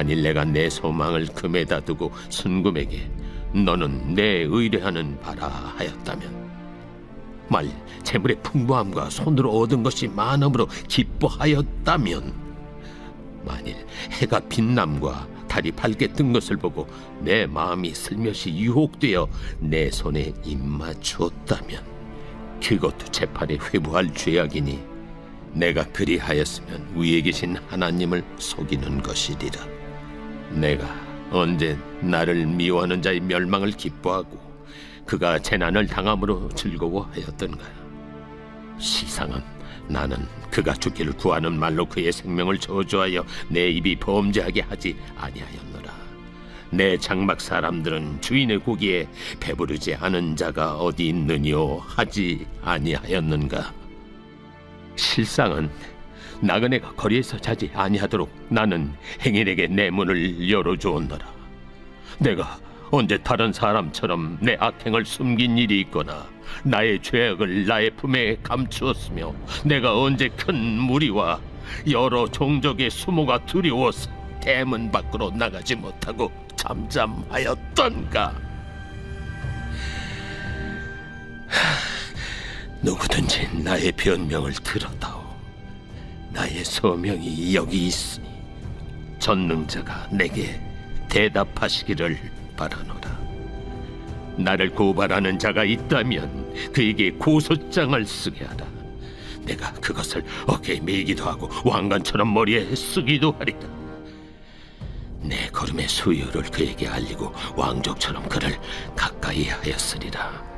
만일 내가 내 소망을 금에다 두고 순금에게 너는 내 의뢰하는 바라 하였다면, 만일 재물의 풍부함과 손으로 얻은 것이 많음으로 기뻐하였다면, 만일 해가 빛남과 달이 밝게 뜬 것을 보고 내 마음이 슬며시 유혹되어 내 손에 입맞추었다면, 그것도 재판에 회부할 죄악이니 내가 그리하였으면 위에 계신 하나님을 속이는 것이리라. 내가 언제 나를 미워하는 자의 멸망을 기뻐하고 그가 재난을 당함으로 즐거워하였던가? 시상은 나는 그가 죽기를 구하는 말로 그의 생명을 저주하여 내 입이 범죄하게 하지 아니하였노라. 내 장막 사람들은 주인의 고기에 배부르지 않은 자가 어디 있느뇨 하지 아니하였는가? 실상은 나그네가 거리에서 자지 아니하도록 나는 행인에게 내 문을 열어주었노라. 내가 언제 다른 사람처럼 내 악행을 숨긴 일이 있거나 나의 죄악을 나의 품에 감추었으며, 내가 언제 큰 무리와 여러 종족의 수모가 두려워서 대문 밖으로 나가지 못하고 잠잠하였던가? 누구든지 나의 변명을 들어다오. 나의 소명이 여기 있으니 전능자가 내게 대답하시기를 바라노라. 나를 고발하는 자가 있다면 그에게 고소장을 쓰게 하라. 내가 그것을 어깨에 메기도 하고 왕관처럼 머리에 쓰기도 하리라. 내 걸음의 수요를 그에게 알리고 왕족처럼 그를 가까이 하였으리라.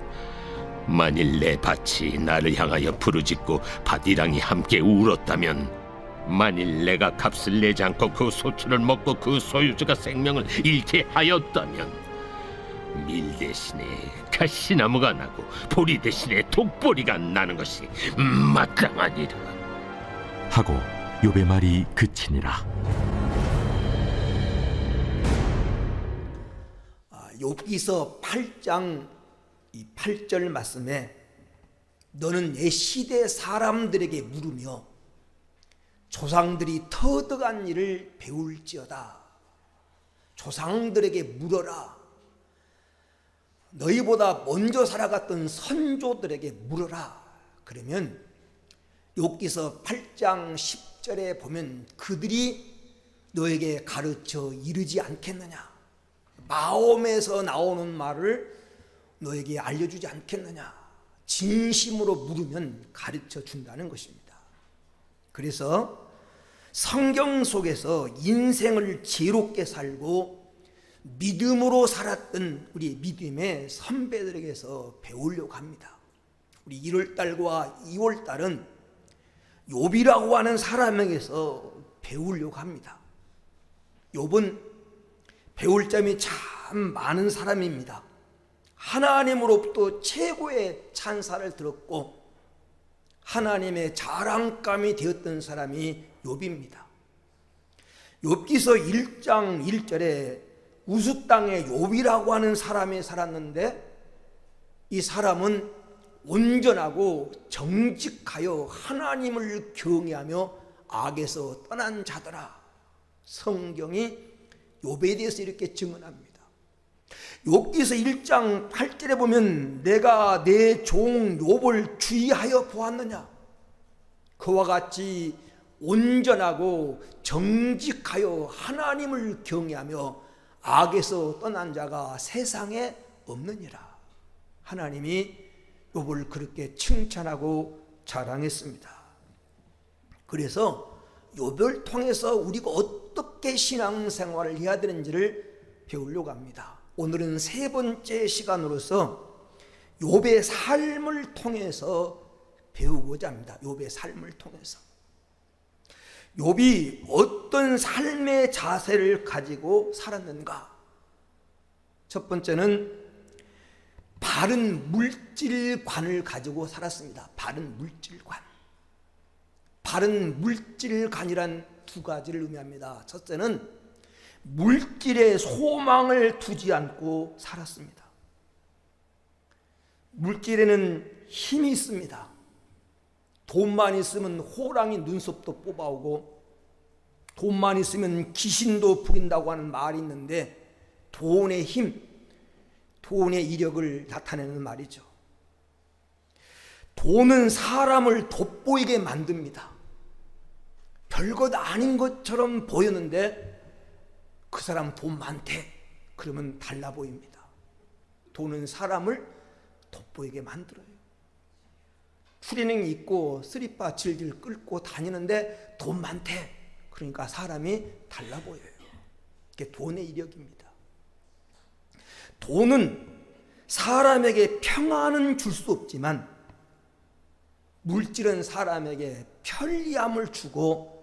만일 내 밭이 나를 향하여 부르짖고 밭이랑이 함께 울었다면, 만일 내가 값을 내지 않고 그 소출을 먹고 그 소유주가 생명을 잃게 하였다면, 밀 대신에 가시나무가 나고 보리 대신에 독보리가 나는 것이 마땅하니라. 하고 욥의 말이 그치니라. 욥기서 8장 이 8절 말씀에 너는 내 시대 사람들에게 물으며 조상들이 터득한 일을 배울지어다. 조상들에게 물어라. 너희보다 먼저 살아갔던 선조들에게 물어라. 그러면 욥기서 8장 10절에 보면 그들이 너에게 가르쳐 이르지 않겠느냐. 마음에서 나오는 말을 너에게 알려주지 않겠느냐. 진심으로 물으면 가르쳐 준다는 것입니다. 그래서 성경 속에서 인생을 지혜롭게 살고 믿음으로 살았던 우리 믿음의 선배들에게서 배우려고 합니다. 우리 1월달과 2월달은 욥이라고 하는 사람에게서 배우려고 합니다. 욥은 배울 점이 참 많은 사람입니다. 하나님으로부터 최고의 찬사를 들었고 하나님의 자랑감이 되었던 사람이 욥입니다. 욥기서 1장 1절에 우스 땅에 욥이라고 하는 사람이 살았는데, 이 사람은 온전하고 정직하여 하나님을 경외하며 악에서 떠난 자더라. 성경이 욥에 대해서 이렇게 증언합니다. 욥기서 1장 8절에 보면 내가 내 종 욥을 주의하여 보았느냐. 그와 같이 온전하고 정직하여 하나님을 경외하며 악에서 떠난 자가 세상에 없느니라. 하나님이 욥을 그렇게 칭찬하고 자랑했습니다. 그래서 욥을 통해서 우리가 어떻게 신앙생활을 해야 되는지를 배우려고 합니다. 오늘은 세 번째 시간으로서 욥의 삶을 통해서 배우고자 합니다. 욥의 삶을 통해서 욥이 어떤 삶의 자세를 가지고 살았는가? 첫 번째는 바른 물질관을 가지고 살았습니다. 바른 물질관. 바른 물질관이란 두 가지를 의미합니다. 첫째는 물질에 소망을 두지 않고 살았습니다. 물질에는 힘이 있습니다. 돈만 있으면 호랑이 눈썹도 뽑아오고 돈만 있으면 귀신도 부린다고 하는 말이 있는데 돈의 힘, 돈의 이력을 나타내는 말이죠. 돈은 사람을 돋보이게 만듭니다. 별것 아닌 것처럼 보였는데 그 사람 돈 많대 그러면 달라 보입니다. 돈은 사람을 돋보이게 만들어요. 추리닝 입고 쓰리빠 질질 끌고 다니는데 돈 많대 그러니까 사람이 달라 보여요. 이게 돈의 이력입니다. 돈은 사람에게 평안은 줄 수 없지만 물질은 사람에게 편리함을 주고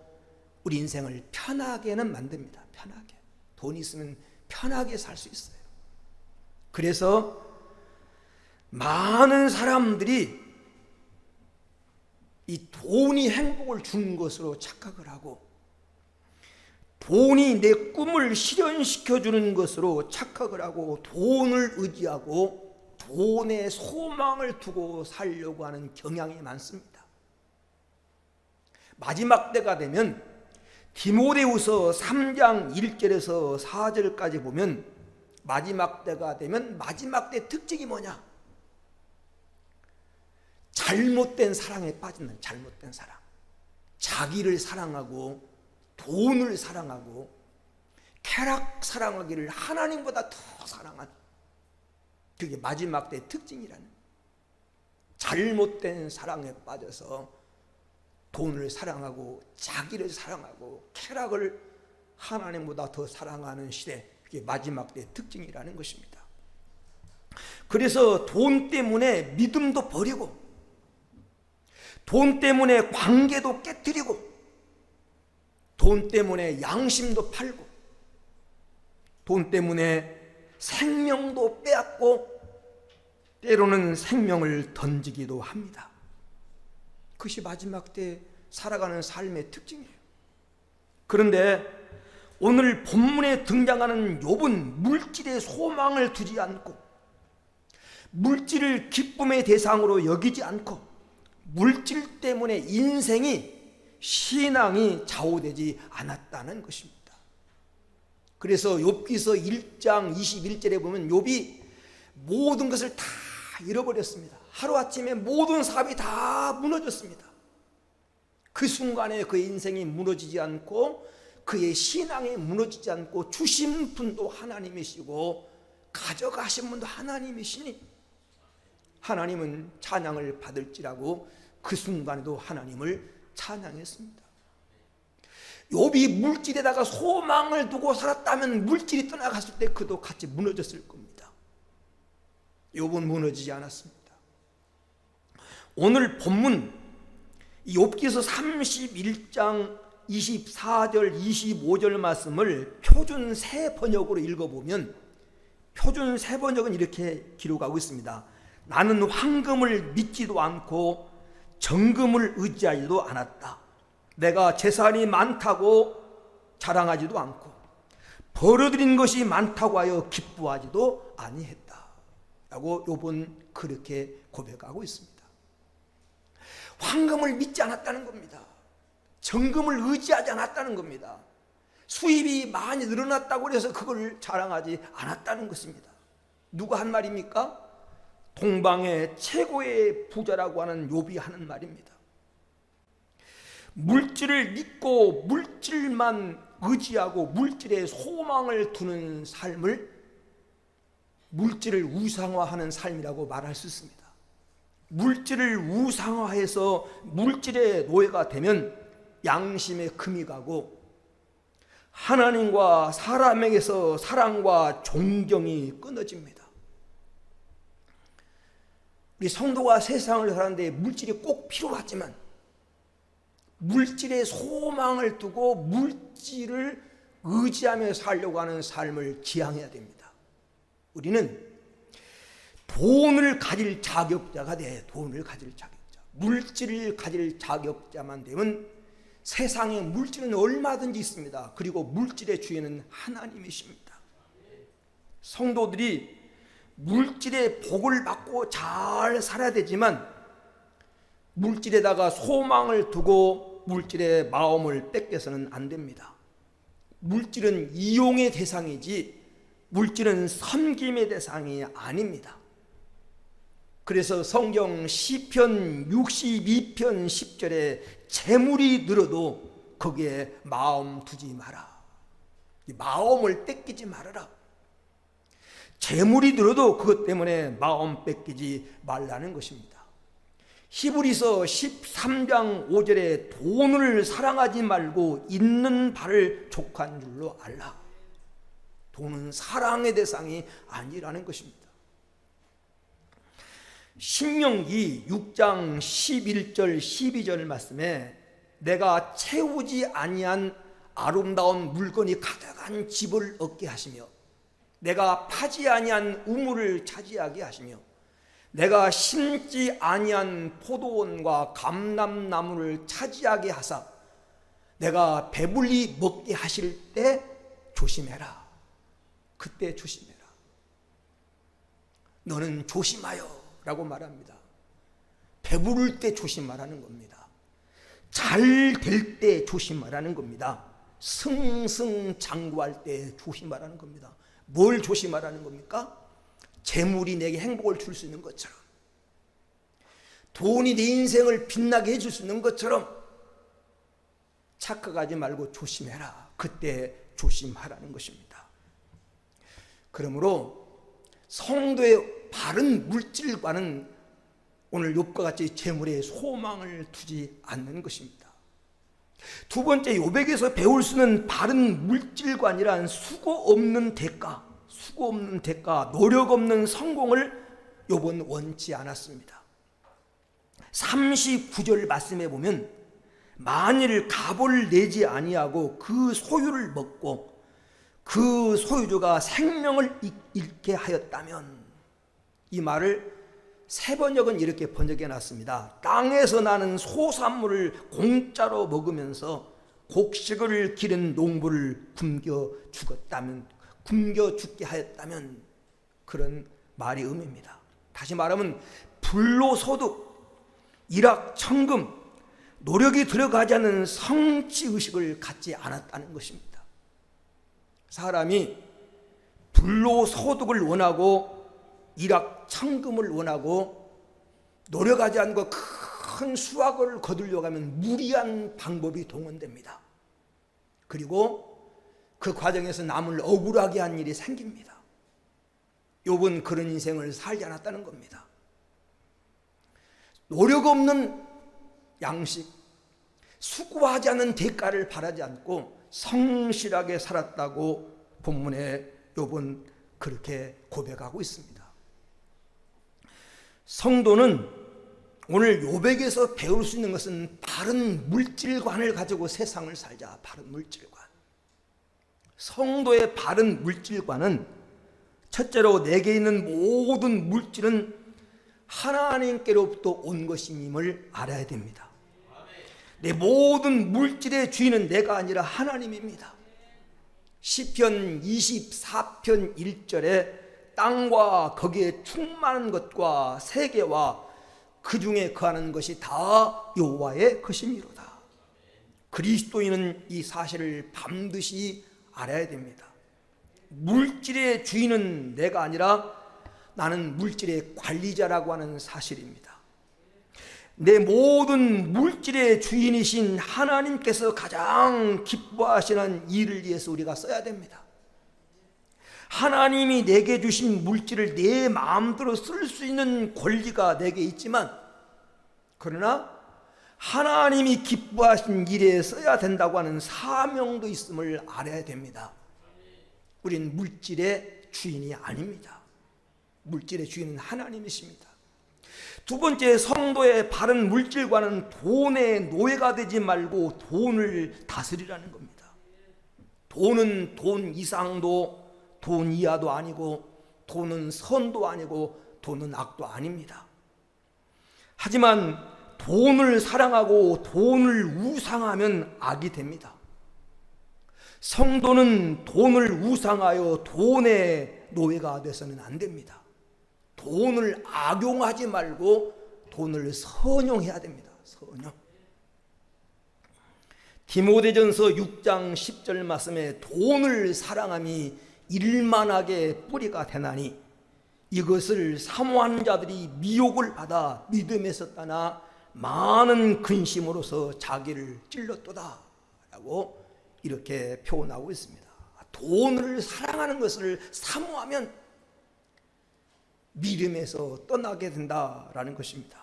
우리 인생을 편하게는 만듭니다. 편하게. 돈이 있으면 편하게 살 수 있어요. 그래서 많은 사람들이 이 돈이 행복을 주는 것으로 착각을 하고 돈이 내 꿈을 실현시켜 주는 것으로 착각을 하고 돈을 의지하고 돈에 소망을 두고 살려고 하는 경향이 많습니다. 마지막 때가 되면 디모데후서 3장 1절에서 4절까지 보면 마지막 때가 되면 마지막 때 특징이 뭐냐? 잘못된 사랑에 빠지는 잘못된 사랑. 자기를 사랑하고 돈을 사랑하고 쾌락 사랑하기를 하나님보다 더 사랑한 그게 마지막 때의 특징이라는 잘못된 사랑에 빠져서 돈을 사랑하고 자기를 사랑하고 쾌락을 하나님보다 더 사랑하는 시대 그게 마지막 때의 특징이라는 것입니다. 그래서 돈 때문에 믿음도 버리고 돈 때문에 관계도 깨뜨리고 돈 때문에 양심도 팔고 돈 때문에 생명도 빼앗고 때로는 생명을 던지기도 합니다. 그것이 마지막 때 살아가는 삶의 특징이에요. 그런데 오늘 본문에 등장하는 욥은 물질의 소망을 두지 않고 물질을 기쁨의 대상으로 여기지 않고 물질 때문에 신앙이 좌우되지 않았다는 것입니다. 그래서 욥기서 1장 21절에 보면 욥이 모든 것을 다 잃어버렸습니다. 하루아침에 모든 사업이 다 무너졌습니다. 그 순간에 그의 인생이 무너지지 않고 그의 신앙이 무너지지 않고 주신 분도 하나님이시고 가져가신 분도 하나님이시니 하나님은 찬양을 받을지라고 그 순간에도 하나님을 찬양했습니다. 욥이 물질에다가 소망을 두고 살았다면 물질이 떠나갔을 때 그도 같이 무너졌을 겁니다. 욥은 무너지지 않았습니다. 오늘 본문 욥기서 31장 24절 25절 말씀을 표준 새 번역으로 읽어보면 표준 새 번역은 이렇게 기록하고 있습니다. 나는 황금을 믿지도 않고 정금을 의지하지도 않았다. 내가 재산이 많다고 자랑하지도 않고 벌어들인 것이 많다고 하여 기뻐하지도 아니했다 라고 욥은 그렇게 고백하고 있습니다. 황금을 믿지 않았다는 겁니다. 정금을 의지하지 않았다는 겁니다. 수입이 많이 늘어났다고 해서 그걸 자랑하지 않았다는 것입니다. 누가 한 말입니까? 동방의 최고의 부자라고 하는 욥이 하는 말입니다. 물질을 믿고 물질만 의지하고 물질에 소망을 두는 삶을 물질을 우상화하는 삶이라고 말할 수 있습니다. 물질을 우상화해서 물질의 노예가 되면 양심에 금이 가고 하나님과 사람에게서 사랑과 존경이 끊어집니다. 우리 성도가 세상을 사는데 물질이 꼭 필요하지만 물질에 소망을 두고 물질을 의지하며 살려고 하는 삶을 지향해야 됩니다. 우리는 돈을 가질 자격자가 돼. 돈을 가질 자격자. 물질을 가질 자격자만 되면 세상에 물질은 얼마든지 있습니다. 그리고 물질의 주인은 하나님이십니다. 성도들이 물질의 복을 받고 잘 살아야 되지만 물질에다가 소망을 두고 물질의 마음을 뺏겨서는 안 됩니다. 물질은 이용의 대상이지 물질은 섬김의 대상이 아닙니다. 그래서 성경 시편 62편 10절에 재물이 늘어도 거기에 마음 두지 마라. 마음을 뺏기지 말아라. 재물이 늘어도 그것 때문에 마음 뺏기지 말라는 것입니다. 히브리서 13장 5절에 돈을 사랑하지 말고 있는 바를 족한 줄로 알라. 돈은 사랑의 대상이 아니라는 것입니다. 신명기 6장 11절 12절 말씀에 내가 채우지 아니한 아름다운 물건이 가득한 집을 얻게 하시며 내가 파지 아니한 우물을 차지하게 하시며 내가 심지 아니한 포도원과 감람나무를 차지하게 하사 내가 배불리 먹게 하실 때 조심해라. 그때 조심해라. 너는 조심하여 라고 말합니다. 배부를 때 조심하라는 겁니다. 잘 될 때 조심하라는 겁니다. 승승장구할 때 조심하라는 겁니다. 뭘 조심하라는 겁니까? 재물이 내게 행복을 줄 수 있는 것처럼, 돈이 내 인생을 빛나게 해줄 수 있는 것처럼 착각하지 말고 조심해라. 그때 조심하라는 것입니다. 그러므로 성도의 바른 물질과는 오늘 욥과 같이 재물에 소망을 두지 않는 것입니다. 두 번째, 욥에게서 배울 수 있는 바른 물질관이란 수고 없는 대가, 노력 없는 성공을 욥은 원치 않았습니다. 39절 말씀에 보면 만일 값을 내지 아니하고 그 소유를 먹고 그 소유주가 생명을 잃게 하였다면, 이 말을 세 번역은 이렇게 번역해 놨습니다. 땅에서 나는 소산물을 공짜로 먹으면서 곡식을 기른 농부를 굶겨 죽게 하였다면, 그런 말이 의미입니다. 다시 말하면 불로소득, 일확천금, 노력이 들어가지 않는 성취의식을 갖지 않았다는 것입니다. 사람이 불로소득을 원하고 일확천금을 원하고 노력하지 않고 큰 수확을 거두려고 하면 무리한 방법이 동원됩니다. 그리고 그 과정에서 남을 억울하게 한 일이 생깁니다. 욥은 그런 인생을 살지 않았다는 겁니다. 노력 없는 양식, 수고하지 않는 대가를 바라지 않고 성실하게 살았다고 본문에 욥은 그렇게 고백하고 있습니다. 성도는 오늘 욥에게서 배울 수 있는 것은 바른 물질관을 가지고 세상을 살자. 바른 물질관. 성도의 바른 물질관은 첫째로 내게 있는 모든 물질은 하나님께로부터 온 것임을 알아야 됩니다. 내 모든 물질의 주인은 내가 아니라 하나님입니다. 시편 24편 1절에 땅과 거기에 충만한 것과 세계와 그 중에 거하는 것이 다 여호와의 것이미로다. 그리스도인은 이 사실을 반드시 알아야 됩니다. 물질의 주인은 내가 아니라 나는 물질의 관리자라고 하는 사실입니다. 내 모든 물질의 주인이신 하나님께서 가장 기뻐하시는 일을 위해서 우리가 써야 됩니다. 하나님이 내게 주신 물질을 내 마음대로 쓸 수 있는 권리가 내게 있지만, 그러나 하나님이 기뻐하신 일에 써야 된다고 하는 사명도 있음을 알아야 됩니다. 우린 물질의 주인이 아닙니다. 물질의 주인은 하나님이십니다. 두 번째, 성도의 바른 물질과는 돈의 노예가 되지 말고 돈을 다스리라는 겁니다. 돈은 돈 이상도 돈 이하도 아니고, 돈은 선도 아니고, 돈은 악도 아닙니다. 하지만 돈을 사랑하고 돈을 우상하면 악이 됩니다. 성도는 돈을 우상하여 돈의 노예가 돼서는 안 됩니다. 돈을 악용하지 말고 돈을 선용해야 됩니다. 선용. 디모데전서 6장 10절 말씀에 돈을 사랑함이 일만하게 뿌리가 되나니 이것을 사모하는 자들이 미혹을 받아 믿음에서 떠나 많은 근심으로서 자기를 찔렀도다 라고 이렇게 표현하고 있습니다. 돈을 사랑하는 것을 사모하면 믿음에서 떠나게 된다라는 것입니다.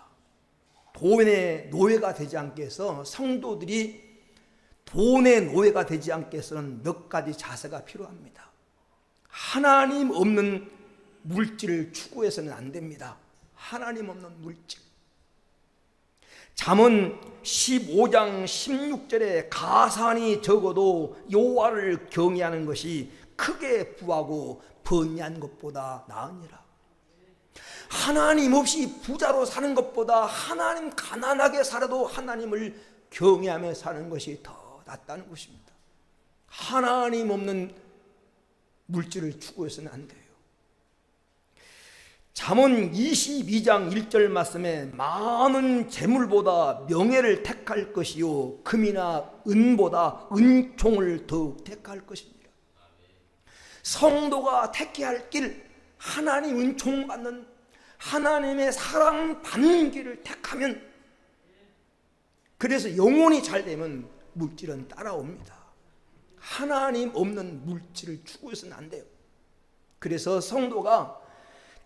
돈의 노예가 되지 않게 해서 성도들이 돈의 노예가 되지 않게 해서는 몇 가지 자세가 필요합니다. 하나님 없는 물질을 추구해서는 안 됩니다. 하나님 없는 물질. 잠언 15장 16절에 가산이 적어도 여호와를 경외하는 것이 크게 부하고 번뇌한 것보다 나으니라. 하나님 없이 부자로 사는 것보다 하나님 가난하게 살아도 하나님을 경외하며 사는 것이 더 낫다는 것입니다. 하나님 없는 물질을 추구해서는 안 돼요. 잠언 22장 1절 말씀에 많은 재물보다 명예를 택할 것이요 금이나 은보다 은총을 더욱 택할 것입니다. 성도가 택해야 할 길, 하나님 은총 받는 하나님의 사랑 받는 길을 택하면, 그래서 영혼이 잘 되면 물질은 따라옵니다. 하나님 없는 물질을 추구해서는 안 돼요. 그래서 성도가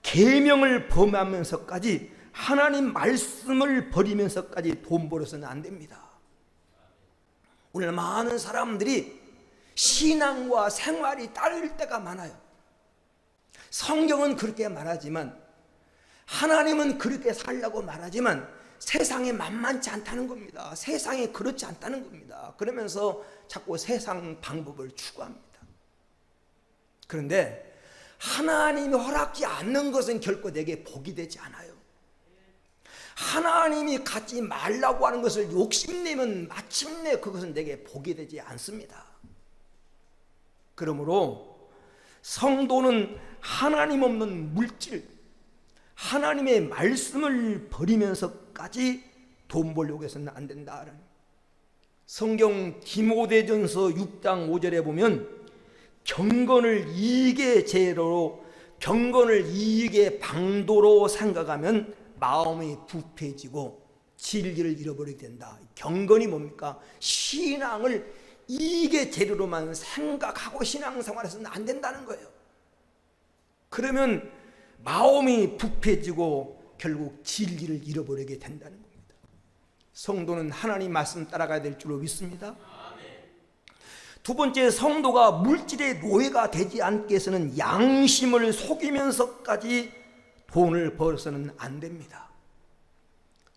계명을 범하면서까지 하나님 말씀을 버리면서까지 돈 벌어서는 안 됩니다. 오늘 많은 사람들이 신앙과 생활이 딸릴 때가 많아요. 성경은 그렇게 말하지만, 하나님은 그렇게 살라고 말하지만 세상에 만만치 않다는 겁니다. 세상에 그렇지 않다는 겁니다. 그러면서 자꾸 세상 방법을 추구합니다. 그런데 하나님이 허락지 않는 것은 결코 내게 복이 되지 않아요. 하나님이 갖지 말라고 하는 것을 욕심내면 마침내 그것은 내게 복이 되지 않습니다. 그러므로 성도는 하나님 없는 물질, 하나님의 말씀을 버리면서까지 돈 벌려고 해서는 안 된다. 성경 디모데전서 6장 5절에 보면 경건을 이익의 재료로, 경건을 이익의 방도로 생각하면 마음이 부패해지고 진리를 잃어버리게 된다. 경건이 뭡니까? 신앙을 이익의 재료로만 생각하고 신앙생활에서는 안 된다는 거예요. 그러면 마음이 부패해지고 결국 진리를 잃어버리게 된다는 겁니다. 성도는 하나님 말씀 따라가야 될 줄로 믿습니다. 두 번째, 성도가 물질의 노예가 되지 않게 해서는 양심을 속이면서까지 돈을 벌어서는 안 됩니다.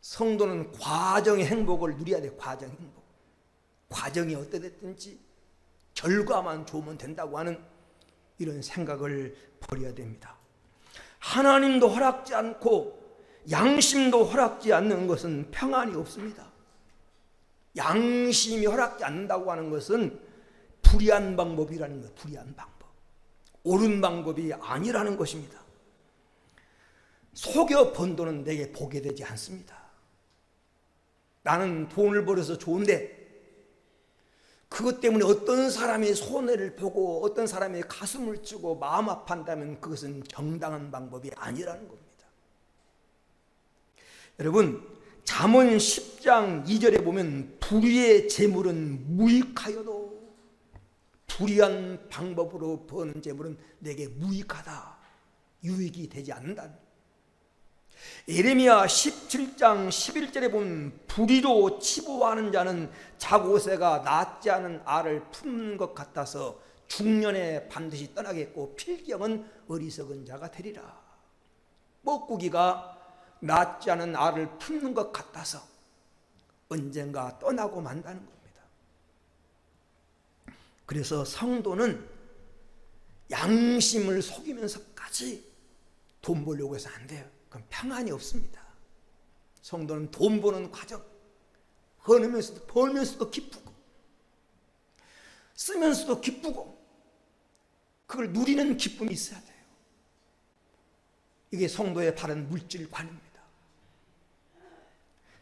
성도는 과정의 행복을 누려야 돼요. 과정 행복. 과정이 어떠됐든지 결과만 좋으면 된다고 하는 이런 생각을 버려야 됩니다. 하나님도 허락지 않고 양심도 허락지 않는 것은 평안이 없습니다. 양심이 허락지 않는다고 하는 것은 불의한 방법이라는 것, 불의한 방법. 옳은 방법이 아니라는 것입니다. 속여 번 돈은 내게 복이 되지 않습니다. 나는 돈을 벌어서 좋은데 그것 때문에 어떤 사람의 손해를 보고 어떤 사람의 가슴을 찌고 마음 아파한다면 그것은 정당한 방법이 아니라는 겁니다. 여러분, 잠언 10장 2절에 보면 불의의 재물은 무익하여도, 불의한 방법으로 버는 재물은 내게 무익하다, 유익이 되지 않는다. 예레미야 17장 11절에 보면 불의로 치부하는 자는 자고새가 낳지 않은 알을 품는 것 같아서 중년에 반드시 떠나겠고 필경은 어리석은 자가 되리라. 뻐꾸기가 낳지 않은 알을 품는 것 같아서 언젠가 떠나고 만다는 겁니다. 그래서 성도는 양심을 속이면서까지 돈 벌려고 해서 안 돼요. 그럼 평안이 없습니다. 성도는 돈 버는 과정, 벌면서도 기쁘고 쓰면서도 기쁘고 그걸 누리는 기쁨이 있어야 돼요. 이게 성도의 바른 물질관입니다.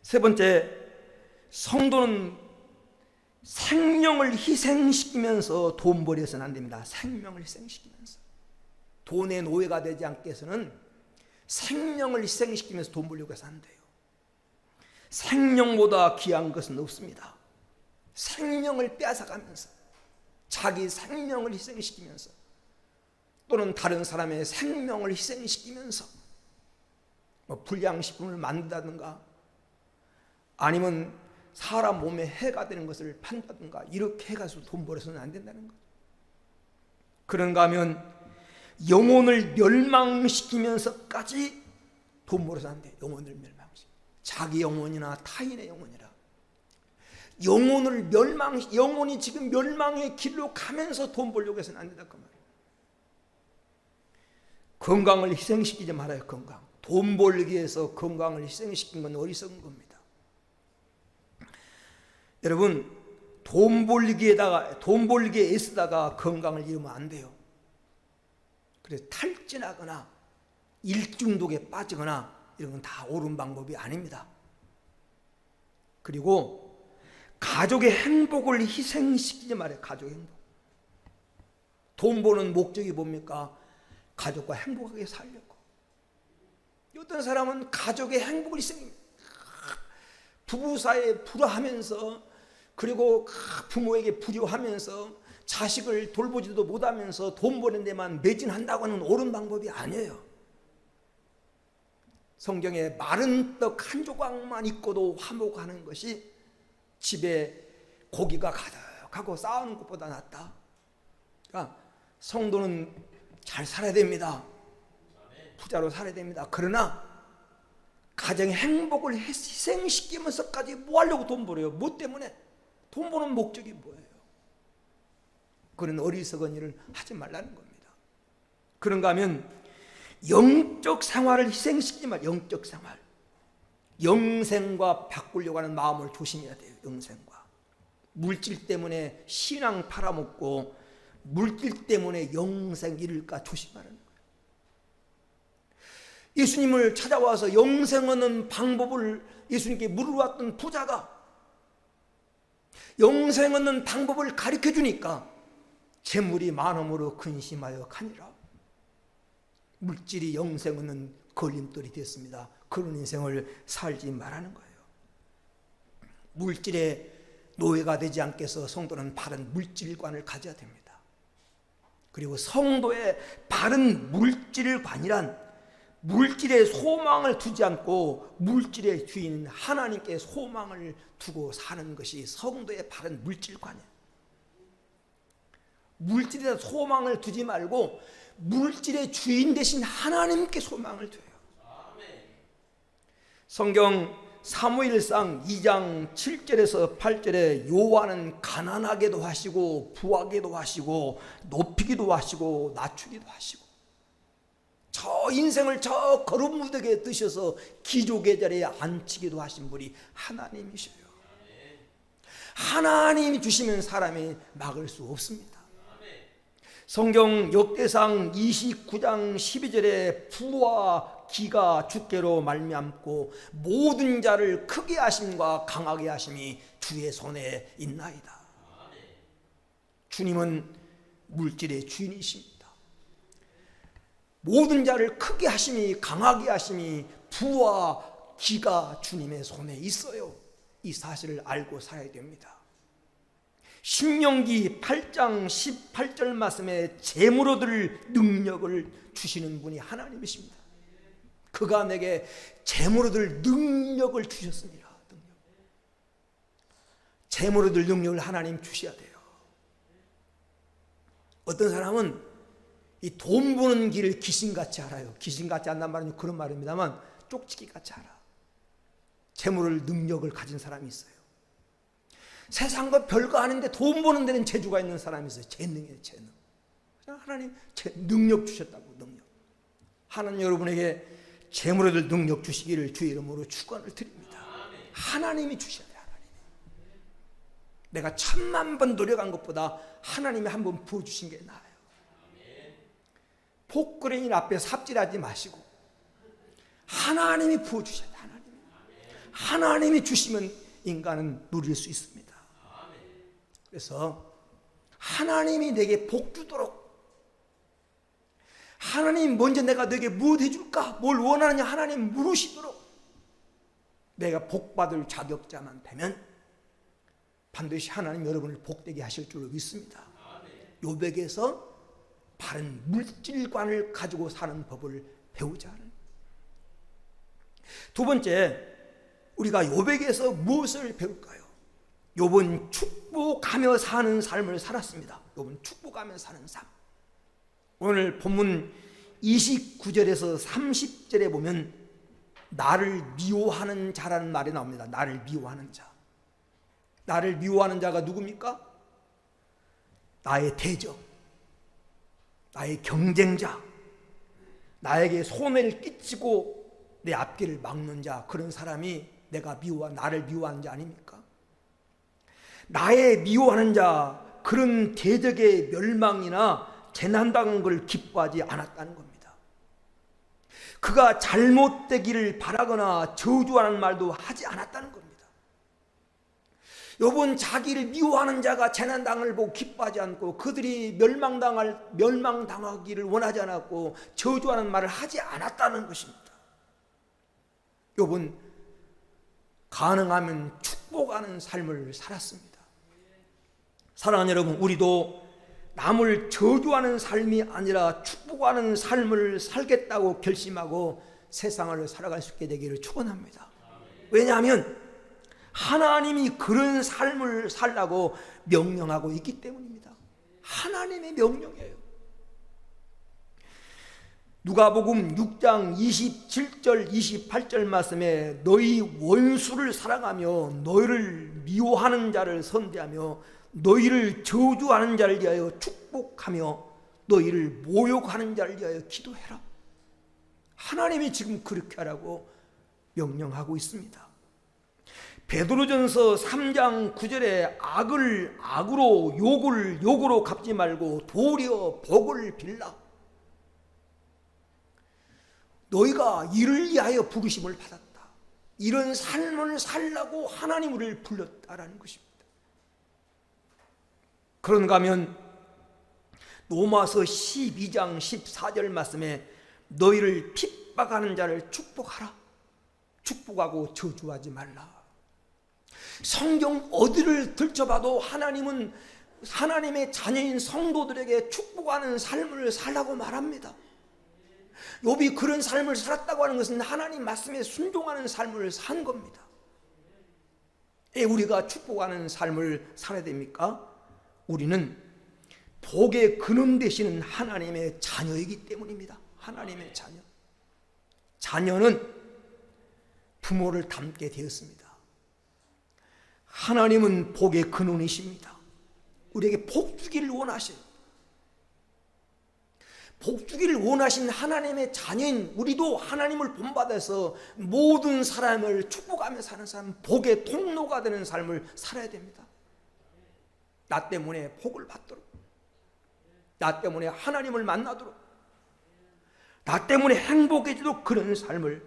세 번째, 성도는 생명을 희생시키면서 돈 벌여서는 안 됩니다. 생명을 희생시키면서. 돈의 노예가 되지 않게 해서는 생명을 희생시키면서 돈 벌려고 해서 안 돼요. 생명보다 귀한 것은 없습니다. 생명을 빼앗아가면서, 자기 생명을 희생시키면서, 또는 다른 사람의 생명을 희생시키면서 불량식품을 만든다든가, 아니면 사람 몸에 해가 되는 것을 판다든가, 이렇게 해가지고 돈 벌어서는 안 된다는 거죠. 그런가 하면 영혼을 멸망시키면서까지 돈 벌어서는 안 돼요. 영혼을 멸망시키면, 자기 영혼이나 타인의 영혼이라, 영혼이 지금 멸망의 길로 가면서 돈 벌려고 해서는 안 된다 그 말이에요. 건강을 희생시키지 말아요. 건강. 돈 벌기 위해서 건강을 희생시킨 건 어리석은 겁니다. 여러분, 돈 벌기에 애쓰다가 건강을 잃으면 안 돼요. 그래서 탈진하거나 일중독에 빠지거나 이런 건 다 옳은 방법이 아닙니다. 그리고 가족의 행복을 희생시키지 말아요. 가족의 행복. 돈 버는 목적이 뭡니까? 가족과 행복하게 살려고. 어떤 사람은 가족의 행복을 희생합니다. 부부 사이에 불화하면서, 그리고 부모에게 불효하면서, 자식을 돌보지도 못하면서 돈 버는 데만 매진한다고 하는 옳은 방법이 아니에요. 성경에 마른 떡 한 조각만 있고도 화목하는 것이 집에 고기가 가득하고 싸우는 것보다 낫다. 그러니까 성도는 잘 살아야 됩니다. 부자로 살아야 됩니다. 그러나 가정의 행복을 희생시키면서까지 뭐 하려고 돈 벌어요? 뭐 때문에? 돈 버는 목적이 뭐예요? 그런 어리석은 일을 하지 말라는 겁니다. 그런가 하면 영적 생활을 희생시키지 말. 영적 생활, 영생과 바꾸려고 하는 마음을 조심해야 돼요. 영생과. 물질 때문에 신앙 팔아먹고 물질 때문에 영생 잃을까 조심하라는 거예요. 예수님을 찾아와서 영생 얻는 방법을 예수님께 물어왔던 부자가 영생 얻는 방법을 가르쳐 주니까 재물이 많음으로 근심하여 가니라. 물질이 영생 얻는 걸림돌이 됐습니다. 그런 인생을 살지 말라는 거예요. 물질의 노예가 되지 않게 해서 성도는 바른 물질관을 가져야 됩니다. 그리고 성도의 바른 물질관이란 물질에 소망을 두지 않고 물질의 주인 하나님께 소망을 두고 사는 것이 성도의 바른 물질관이에요. 물질에 소망을 두지 말고 물질의 주인 되신 하나님께 소망을 둬요. 성경 사무엘상 2장 7절에서 8절에 여호와는 가난하게도 하시고 부하게도 하시고 높이기도 하시고 낮추기도 하시고 저 인생을 저 거룩 무더기에 드셔서 기족의 자리에 앉히기도 하신 분이 하나님이셔요. 하나님이 주시면 사람이 막을 수 없습니다. 성경 역대상 29장 12절에 부와 기가 주께로 말미암고 모든 자를 크게 하심과 강하게 하심이 주의 손에 있나이다. 주님은 물질의 주인이십니다. 모든 자를 크게 하심이 강하게 하심이 부와 기가 주님의 손에 있어요. 이 사실을 알고 살아야 됩니다. 신명기 8장 18절 말씀에 재물 얻을 능력을 주시는 분이 하나님이십니다. 그가 내게 재물 얻을 능력을 주셨습니다. 재물 얻을 능력을 하나님 주셔야 돼요. 어떤 사람은 이 돈 버는 길을 귀신같이 알아요. 귀신같이 안단 말은 그런 말입니다만 쪽지기같이 알아. 재물을 능력을 가진 사람이 있어요. 세상과 별거 아닌데 돈 버는 데는 재주가 있는 사람이 있어요. 재능이에요, 재능. 하나님 능력 주셨다고, 능력. 하나님 여러분에게 재물 얻을 능력 주시기를 주의 이름으로 축원을 드립니다. 하나님이 주셔야 돼요, 하나님이. 내가 1000만 번 노력한 것보다 하나님이 한 번 부어주신 게 나아요. 복그레인 앞에 삽질하지 마시고 하나님이 부어주셔야 돼요, 하나님이 주시면 인간은 누릴 수 있습니다. 그래서 하나님이 내게 복 주도록, 하나님 먼저 내가 너에게 무엇 해줄까, 뭘 원하느냐 하나님 물으시도록 내가 복받을 자격자만 되면 반드시 하나님 여러분을 복되게 하실 줄로 믿습니다. 욥에게서 바른 물질관을 가지고 사는 법을 배우자 하는. 두 번째, 우리가 욥에게서 무엇을 배울까요? 욥은 축복하며 사는 삶을 살았습니다. 욥은 축복하며 사는 삶. 오늘 본문 29절에서 30절에 보면 나를 미워하는 자라는 말이 나옵니다. 나를 미워하는 자. 나를 미워하는 자가 누굽니까? 나의 대적, 나의 경쟁자, 나에게 손해를 끼치고 내 앞길을 막는 자, 그런 사람이 나를 미워하는 자 아닙니까? 나의 미워하는 자, 그런 대적의 멸망이나 재난당한 걸 기뻐하지 않았다는 겁니다. 그가 잘못되기를 바라거나 저주하는 말도 하지 않았다는 겁니다. 욥은 자기를 미워하는 자가 재난당을 보고 기뻐하지 않고, 그들이 멸망당하기를 원하지 않았고 저주하는 말을 하지 않았다는 것입니다. 욥은 가능하면 축복하는 삶을 살았습니다. 사랑하는 여러분, 우리도 남을 저주하는 삶이 아니라 축복하는 삶을 살겠다고 결심하고 세상을 살아갈 수 있게 되기를 축원합니다. 왜냐하면 하나님이 그런 삶을 살라고 명령하고 있기 때문입니다. 하나님의 명령이에요. 누가복음 6장 27절 28절 말씀에 너희 원수를 사랑하며 너희를 미워하는 자를 선대하며 너희를 저주하는 자를 위하여 축복하며 너희를 모욕하는 자를 위하여 기도해라. 하나님이 지금 그렇게 하라고 명령하고 있습니다. 베드로전서 3장 9절에 악을 악으로 욕을 욕으로 갚지 말고 도리어 복을 빌라. 너희가 이를 위하여 부르심을 받았다. 이런 삶을 살라고 하나님 우리를 불렀다라는 것입니다. 그런가 하면 로마서 12장 14절 말씀에 너희를 핍박하는 자를 축복하라. 축복하고 저주하지 말라. 성경 어디를 들춰봐도 하나님은 하나님의 자녀인 성도들에게 축복하는 삶을 살라고 말합니다. 욥이 그런 삶을 살았다고 하는 것은 하나님 말씀에 순종하는 삶을 산 겁니다. 왜 우리가 축복하는 삶을 살아야 됩니까? 우리는 복의 근원 되시는 하나님의 자녀이기 때문입니다. 하나님의 자녀. 자녀는 부모를 닮게 되었습니다. 하나님은 복의 근원이십니다. 우리에게 복 주기를 원하셔요. 복 주기를 원하신 하나님의 자녀인 우리도 하나님을 본받아서 모든 사람을 축복하며 사는 삶, 복의 통로가 되는 삶을 살아야 됩니다. 나 때문에 복을 받도록, 나 때문에 하나님을 만나도록, 나 때문에 행복해지도록 그런 삶을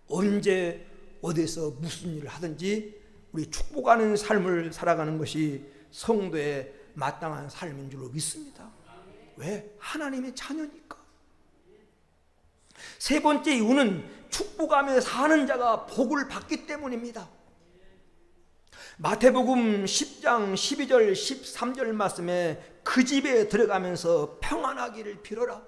언제 어디서 무슨 일을 하든지 우리 축복하는 삶을 살아가는 것이 성도의 마땅한 삶인 줄로 믿습니다. 왜? 하나님의 자녀니까. 세 번째 이유는 축복하며 사는 자가 복을 받기 때문입니다. 마태복음 10장 12절 13절 말씀에 그 집에 들어가면서 평안하기를 빌어라.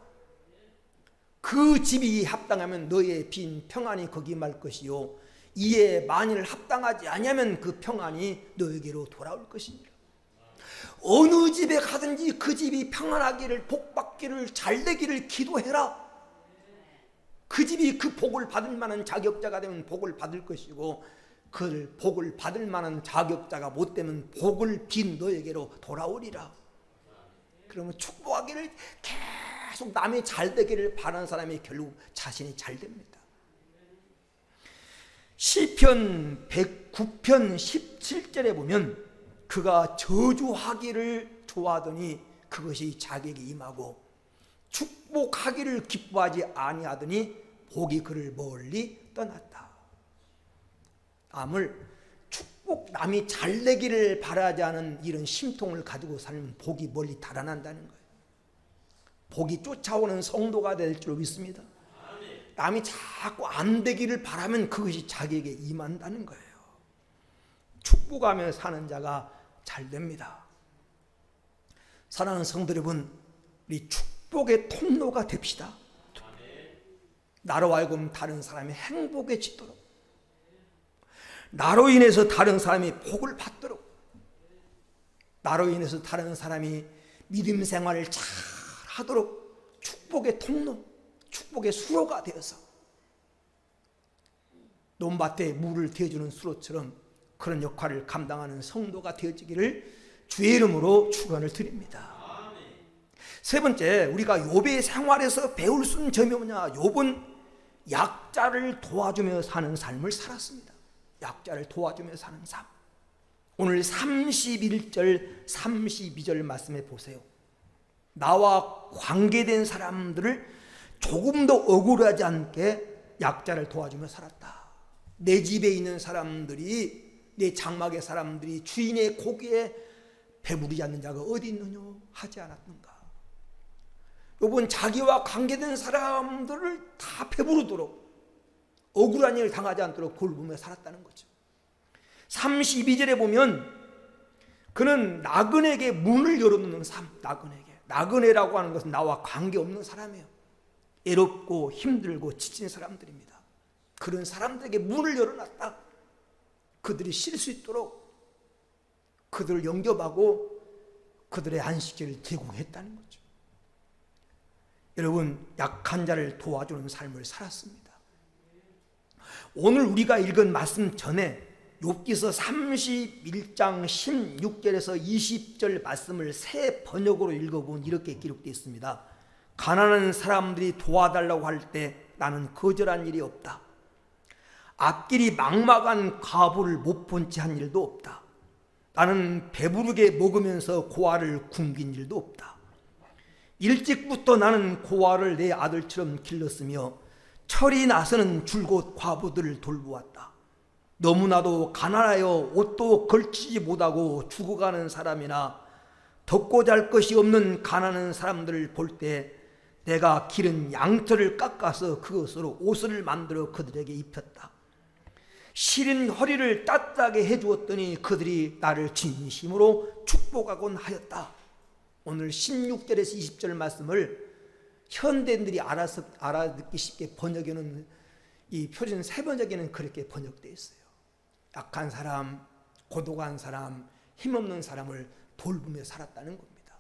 그 집이 합당하면 너의 빈 평안이 거기 말 것이요 이에 만일 합당하지 아니하면 그 평안이 너에게로 돌아올 것이니라. 어느 집에 가든지 그 집이 평안하기를, 복받기를, 잘되기를 기도해라. 그 집이 그 복을 받을 만한 자격자가 되면 복을 받을 것이고, 그 복을 받을 만한 자격자가 못 되면 복을 빈 너에게로 돌아오리라. 그러면 축복하기를 계속 남이 잘되기를 바라는 사람이 결국 자신이 잘됩니다. 시편 109편 17절에 보면 그가 저주하기를 좋아하더니 그것이 자기에게 임하고 축복하기를 기뻐하지 아니하더니 복이 그를 멀리 떠났다. 남을 축복, 남이 잘 되기를 바라지 않은 이런 심통을 가지고 살면 복이 멀리 달아난다는 거예요. 복이 쫓아오는 성도가 될 줄 믿습니다. 남이 자꾸 안 되기를 바라면 그것이 자기에게 임한다는 거예요. 축복하며 사는 자가 잘 됩니다. 사랑하는 성도 여러분, 우리 축복의 통로가 됩시다. 나로 하여금 다른 사람이 행복해지도록, 나로 인해서 다른 사람이 복을 받도록, 나로 인해서 다른 사람이 믿음 생활을 잘 하도록 축복의 통로, 축복의 수로가 되어서 논밭에 물을 대주는 수로처럼 그런 역할을 감당하는 성도가 되어지기를 주의 이름으로 축원을 드립니다. 세 번째, 우리가 욥의 생활에서 배울 수 있는 점이 뭐냐? 욥은 약자를 도와주며 사는 삶을 살았습니다. 약자를 도와주며 사는 삶. 오늘 31절 32절 말씀해 보세요. 나와 관계된 사람들을 조금 더 억울하지 않게 약자를 도와주며 살았다. 내 집에 있는 사람들이, 내 장막의 사람들이 주인의 고기에 배부르지 않는 자가 어디 있느냐 하지 않았는가. 욥은 자기와 관계된 사람들을 다 배부르도록, 억울한 일을 당하지 않도록 돌보며 살았다는 거죠. 32절에 보면 그는 나그네에게 문을 열어놓는 삶. 나그네라고 하는 것은 나와 관계없는 사람이에요. 애롭고 힘들고 지친 사람들입니다. 그런 사람들에게 문을 열어놨다. 그들이 쉴 수 있도록 그들을 영접하고 그들의 안식처를 제공했다는 거죠. 여러분, 약한 자를 도와주는 삶을 살았습니다. 오늘 우리가 읽은 말씀 전에 욥기서 31장 16절에서 20절 말씀을 새 번역으로 읽어보면 이렇게 기록되어 있습니다. 가난한 사람들이 도와달라고 할 때 나는 거절한 일이 없다. 앞길이 막막한 과부를 못 본 채 한 일도 없다. 나는 배부르게 먹으면서 고아를 굶긴 일도 없다. 일찍부터 나는 고아를 내 아들처럼 길렀으며 철이 나서는 줄곧 과부들을 돌보았다. 너무나도 가난하여 옷도 걸치지 못하고 죽어가는 사람이나 덮고 잘 것이 없는 가난한 사람들을 볼 때 내가 기른 양털을 깎아서 그것으로 옷을 만들어 그들에게 입혔다. 시린 허리를 따뜻하게 해주었더니 그들이 나를 진심으로 축복하곤 하였다. 오늘 16절에서 20절 말씀을 현대인들이 알아듣기 쉽게 번역에는, 이 표준 세 번역에는 그렇게 번역되어 있어요. 약한 사람, 고독한 사람, 힘없는 사람을 돌보며 살았다는 겁니다.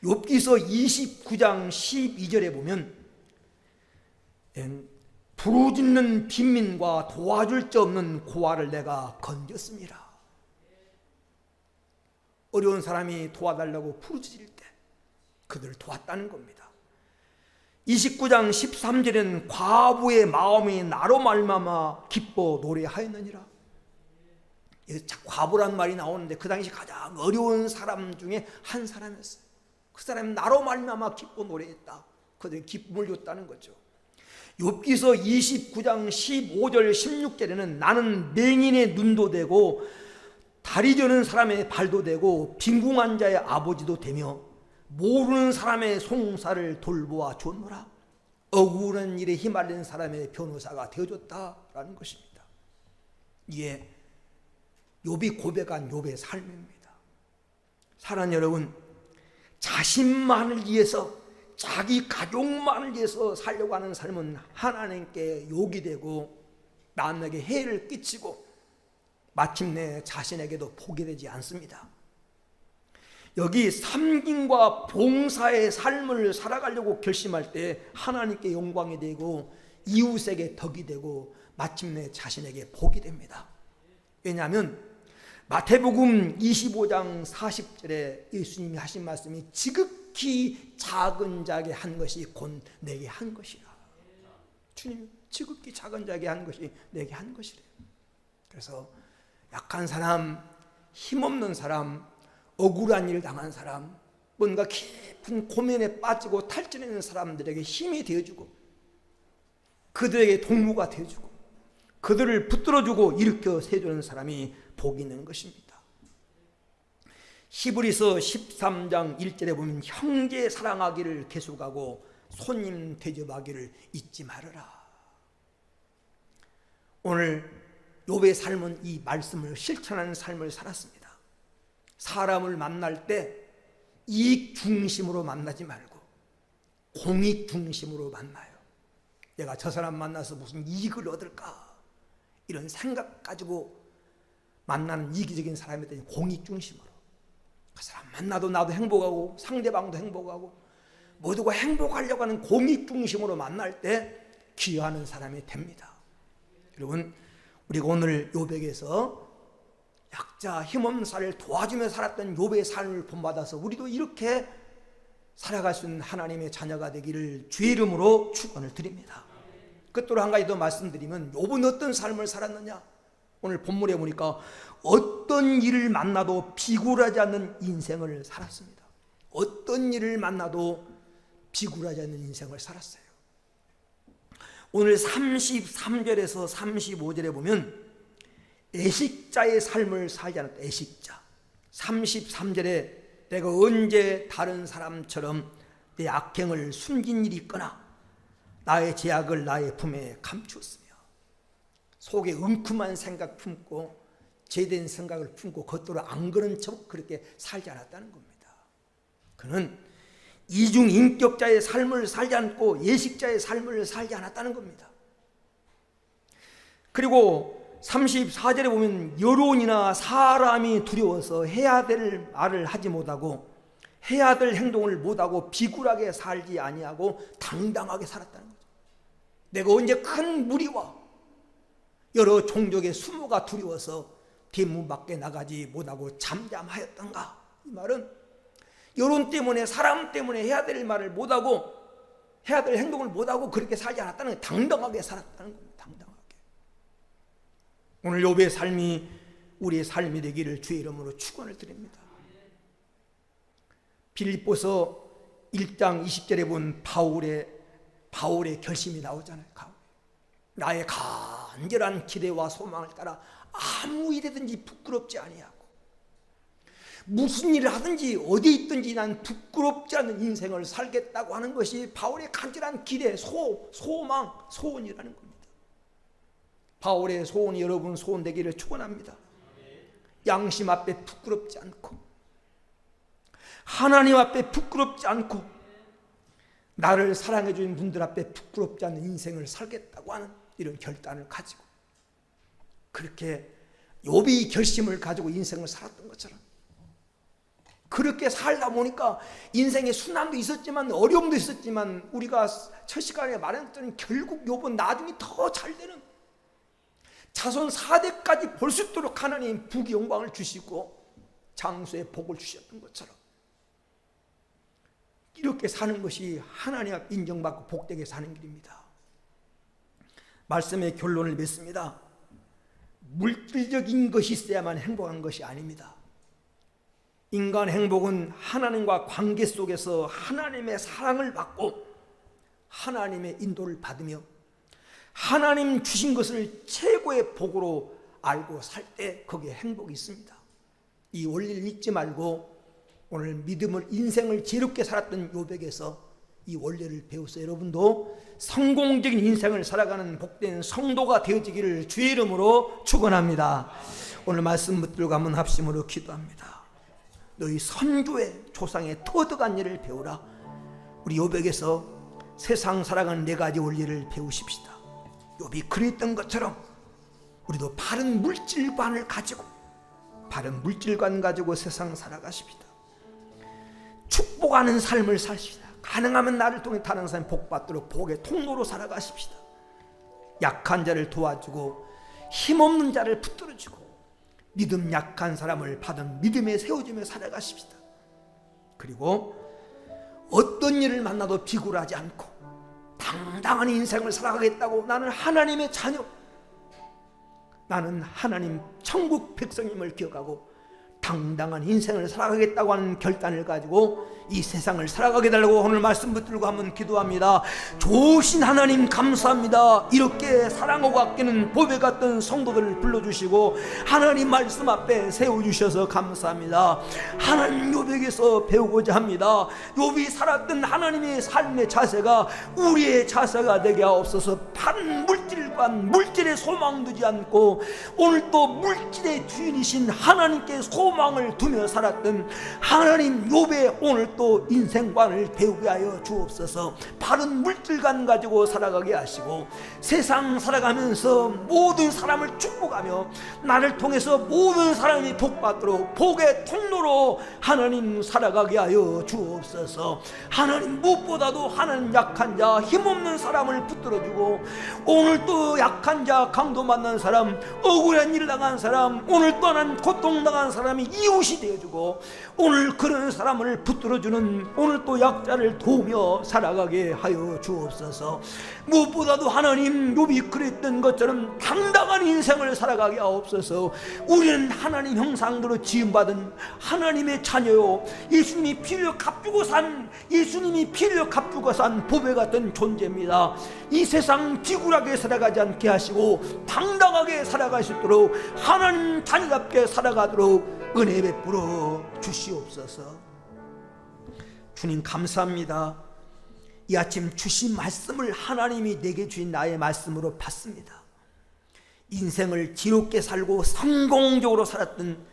욥기서 29장 12절에 보면 부르짖는 빈민과 도와줄 자 없는 고아를 내가 건졌습니다. 어려운 사람이 도와달라고 부르짖을 때 그들을 도왔다는 겁니다. 29장 13절에는 과부의 마음이 나로 말미암아 기뻐 노래하였느니라. 과부란 말이 나오는데 그 당시 가장 어려운 사람 중에 한 사람이었어요. 그 사람이 나로 말미암아 기뻐 노래했다. 그들이 기쁨을 줬다는 거죠. 욥기서 29장 15절 16절에는 나는 맹인의 눈도 되고 다리 저는 사람의 발도 되고 빈궁한 자의 아버지도 되며 모르는 사람의 송사를 돌보아 줬노라. 억울한 일에 휘말린 사람의 변호사가 되어줬다라는 것입니다. 이게 욥이 고백한 욥의 삶입니다. 사랑하는 여러분, 자신만을 위해서, 자기 가족만을 위해서 살려고 하는 삶은 하나님께 욕이 되고 남에게 해를 끼치고 마침내 자신에게도 복이 되지 않습니다. 여기 섬김과 봉사의 삶을 살아가려고 결심할 때 하나님께 영광이 되고 이웃에게 덕이 되고 마침내 자신에게 복이 됩니다. 왜냐하면 마태복음 25장 40절에 예수님이 하신 말씀이 지극히 작은 자에게 한 것이 곧 내게 한 것이라. 주님, 지극히 작은 자에게 한 것이 내게 한 것이래요. 그래서 약한 사람, 힘없는 사람, 억울한 일 당한 사람, 뭔가 깊은 고민에 빠지고 탈진하는 사람들에게 힘이 되어주고 그들에게 동무가 되어주고 그들을 붙들어주고 일으켜 세주는 사람이 복이 있는 것입니다. 히브리서 13장 1절에 보면 형제 사랑하기를 계속하고 손님 대접하기를 잊지 말아라. 오늘 욥의 삶은 이 말씀을 실천하는 삶을 살았습니다. 사람을 만날 때 이익 중심으로 만나지 말고 공익 중심으로 만나요. 내가 저 사람 만나서 무슨 이익을 얻을까 이런 생각 가지고 만나는 이기적인 사람이 되니 공익 중심으로 그 사람 만나도 나도 행복하고 상대방도 행복하고 모두가 행복하려고 하는 공익 중심으로 만날 때 기여하는 사람이 됩니다. 여러분, 우리가 오늘 욥에게서 약자 힘없는 사람을 도와주며 살았던 욥의 삶을 본받아서 우리도 이렇게 살아갈 수 있는 하나님의 자녀가 되기를 주의 이름으로 축원을 드립니다. 끝으로 한 가지 더 말씀드리면 욥은 어떤 삶을 살았느냐? 오늘 본문에 보니까 어떤 일을 만나도 비굴하지 않는 인생을 살았습니다. 어떤 일을 만나도 비굴하지 않는 인생을 살았어요. 오늘 33절에서 35절에 보면 애식자의 삶을 살지 않았다. 애식자. 33절에 내가 언제 다른 사람처럼 내 악행을 숨긴 일이 있거나 나의 죄악을 나의 품에 감추었으며 속에 은큼한 생각 품고 죄된 생각을 품고 겉으로 안 그런 척 그렇게 살지 않았다는 겁니다. 그는 이중인격자의 삶을 살지 않고 예식자의 삶을 살지 않았다는 겁니다. 그리고 34절에 보면 여론이나 사람이 두려워서 해야 될 말을 하지 못하고 해야 될 행동을 못하고 비굴하게 살지 아니하고 당당하게 살았다는 거죠. 내가 언제 큰 무리와 여러 종족의 수모가 두려워서 대문 밖에 나가지 못하고 잠잠하였던가. 이 말은 여론 때문에 사람 때문에 해야 될 말을 못하고 해야 될 행동을 못하고 그렇게 살지 않았다는 거예요. 당당하게 살았다는 겁니다. 당당하게. 오늘 욥의 삶이 우리의 삶이 되기를 주의 이름으로 축원을 드립니다. 빌립보서 1장 20절에 본 바울의 결심이 나오잖아요. 나의 간절한 기대와 소망을 따라 아무 일이든지 부끄럽지 아니하고 무슨 일을 하든지 어디에 있든지 난 부끄럽지 않은 인생을 살겠다고 하는 것이 바울의 간절한 기대, 소망, 소원이라는 겁니다. 바울의 소원이 여러분 소원 되기를 축원합니다. 양심 앞에 부끄럽지 않고 하나님 앞에 부끄럽지 않고 나를 사랑해 주는 분들 앞에 부끄럽지 않은 인생을 살겠다고 하는 이런 결단을 가지고 그렇게 욥이 결심을 가지고 인생을 살았던 것처럼 그렇게 살다 보니까 인생에 순환도 있었지만 어려움도 있었지만 우리가 첫 시간에 말했더니 결국 욥은 나중에 더 잘되는 자손 4대까지 볼 수 있도록 하나님 부귀 영광을 주시고 장수의 복을 주셨던 것처럼 이렇게 사는 것이 하나님 앞 인정받고 복되게 사는 길입니다. 말씀의 결론을 맺습니다. 물질적인 것이 있어야만 행복한 것이 아닙니다. 인간 행복은 하나님과 관계 속에서 하나님의 사랑을 받고 하나님의 인도를 받으며 하나님 주신 것을 최고의 복으로 알고 살 때 거기에 행복이 있습니다. 이 원리를 잊지 말고 오늘 믿음을 인생을 지롭게 살았던 욥에게서 이 원리를 배워서 여러분도 성공적인 인생을 살아가는 복된 성도가 되어지기를 주의 이름으로 축원합니다. 오늘 말씀 붙들고 한번 합심으로 기도합니다. 너희 선조의 조상의 터득한 일을 배우라. 우리 욥에게서 세상 살아가는 네 가지 원리를 배우십시다. 욥이 그랬던 것처럼 우리도 바른 물질관을 가지고 바른 물질관 가지고 세상 살아가십시다. 축복하는 삶을 사십시다. 가능하면 나를 통해 다른 사람 복받도록 복의 통로로 살아가십시다. 약한 자를 도와주고 힘없는 자를 붙들어주고 믿음 약한 사람을 받은 믿음에 세워주며 살아가십시다. 그리고 어떤 일을 만나도 비굴하지 않고 당당한 인생을 살아가겠다고 나는 하나님의 자녀 나는 하나님 천국 백성임을 기억하고 당당한 인생을 살아가겠다고 하는 결단을 가지고 이 세상을 살아가게 달라고 오늘 말씀 붙들고 한번 기도합니다. 좋으신 하나님 감사합니다. 이렇게 사랑하고 아끼는 보배 같은 성도들을 불러주시고 하나님 말씀 앞에 세워주셔서 감사합니다. 하나님 욥에게서 배우고자 합니다. 욥이 살았던 하나님의 삶의 자세가 우리의 자세가 되게 하옵소서. 판 물질관 물질에 소망 두지 않고 오늘 또 물질의 주인이신 하나님께 소망을 두며 살았던 하나님 욥의 오늘 또 인생관을 배우게 하여 주옵소서. 바른 물질관 가지고 살아가게 하시고 세상 살아가면서 모든 사람을 축복하며 나를 통해서 모든 사람이 복받도록 복의 통로로 하나님 살아가게 하여 주옵소서. 하나님 무엇보다도 하나님 약한 자 힘없는 사람을 붙들어주고 오늘 또 약한 자 강도 만난 사람 억울한 일 당한 사람 오늘 또한 고통당한 사람이 이웃이 되어주고 오늘 그런 사람을 붙들어주는 오늘 또 약자를 도우며 살아가게 하여 주옵소서. 무엇보다도 하나님 욥이 그랬던 것처럼 당당한 인생을 살아가게 하옵소서. 우리는 하나님 형상대로 지음받은 하나님의 자녀요 예수님이 피를 값주고 산 보배 같은 존재입니다. 이 세상 지구하게 살아가지 않게 하시고 당당하게 살아갈 수 있도록 하나님 자녀답게 살아가도록 은혜 베풀어 주시옵소서. 주님 감사합니다. 이 아침 주신 말씀을 하나님이 내게 주신 나의 말씀으로 받습니다. 인생을 지롭게 살고 성공적으로 살았던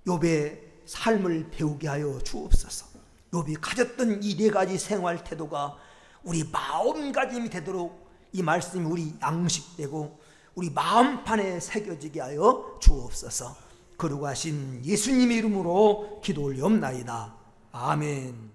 욥의 삶을 배우게 하여 주옵소서. 욥이 가졌던 이 네 가지 생활 태도가 우리 마음가짐이 되도록 이 말씀이 우리 양식되고 우리 마음판에 새겨지게 하여 주옵소서. 거룩하신 예수님의 이름으로 기도 올리옵나이다. 아멘.